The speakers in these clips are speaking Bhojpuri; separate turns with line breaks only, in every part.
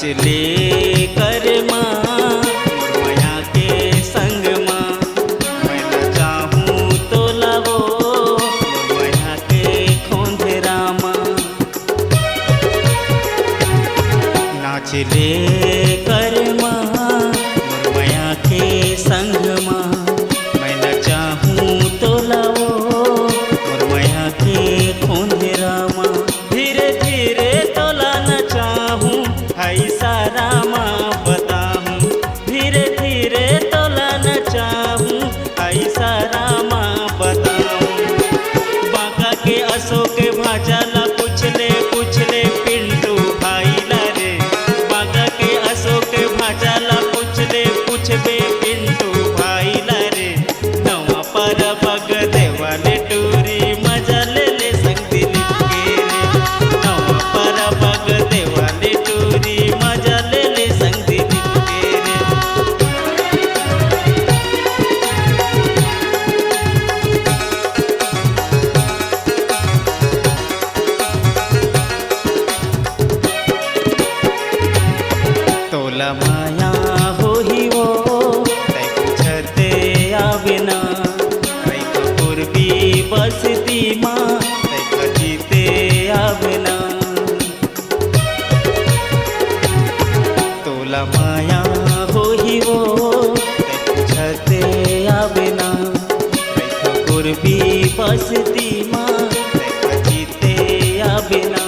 ले कर माँ मैया के संग माँ, मैं न चाहूँ तो लावो मैया के खोंधरा माँ। नाच ले कर माँ मैया के संग माँ, मैं न चाहूँ तो लावो मैया के खोंधरा माँ। धीरे धीरे तोला न चाहूँ हाई सारा माँ बताऊँ, धीरे धीरे तोला न चाहूँ हाई सारा माँ बताऊँ। बांका के अशोक भाजाला पूछ ले पिंटू भाई ला रे, बांका के अशोक भाजाला पूछ बे पिंटू भाई ला रे। नवा पर बग देवाले टूरी मजा ले संग दिलीप के रे, नवा पर बग देवाले टूरी मजा ले संग दिलीप के रे। तोला माया हो ही वो तै पूछते आवेना, तै पूर्वी बसती माँ तै खजीते आवेना। तोला माया हो ही वो तै पूछते आवेना, तै पूर्वी बसती माँ तै खजीते आवेना।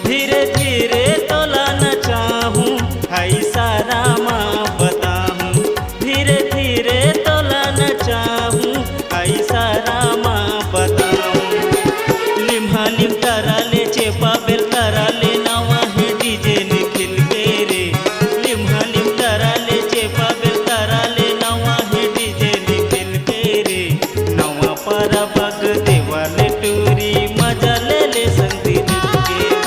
धीरे धीरे तोला न चाहूँ हाई सारा माँ बताऊँ, धीरे धीरे तोला न चाहूँ हाई सारा माँ बताऊँ। लिम्हा लिम तारा ले चेपा बेल तारा ले नवा है डीजे निखिल के रे, लिम्हा लिम तारा ले चेपा बेल तारा ले नवा है डीजे निखिल के रे। नवा पर बग देवाले टूरी मजा ले संग दिलीप के रे,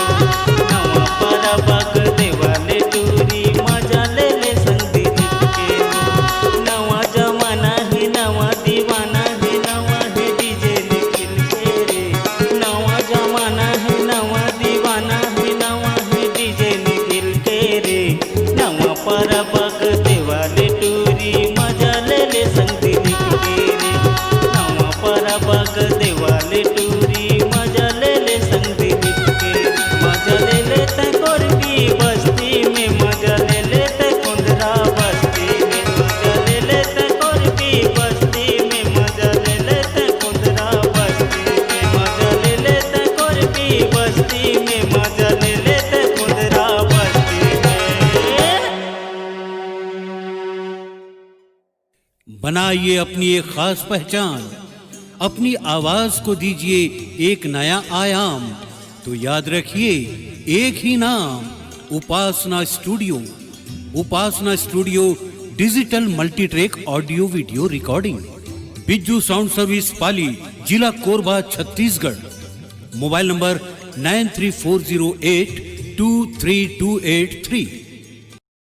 नवा पर बग देवाले टूरी मजा ले संग दिलीप के रे। नवा जमाना है नवा दीवाना है नवा है डीजे निखिल के रे, नवा जमाना है नवा दीवाना है नवा है डीजे निखिल के रे। नवा पर बग देवाले टूरी मजा ले संग दिलीप के रे, नवा पर बग देवाले टूरी मजा ले संग दिलीप के रे। मजा ले तै कोरबी बस्ती में, मजा ले तै कुंदरा बस्ती में, मजा ले तै कोरबी बस्ती में, मजा ले तै कुंदरा बस्ती में, मजा ले तै कोरबी बस्ती में, मजा ले तै कुंदरा बस्ती में।
बनाइए अपनी एक खास पहचान, अपनी आवाज को दीजिए एक नया आयाम। तो याद रखिए एक ही नाम, Upasana studio. Upasana studio digital multitrack audio video recording, Bijju sound service Pali, जिला कोरबा, छत्तीसगढ़। Mobile number 9340823283।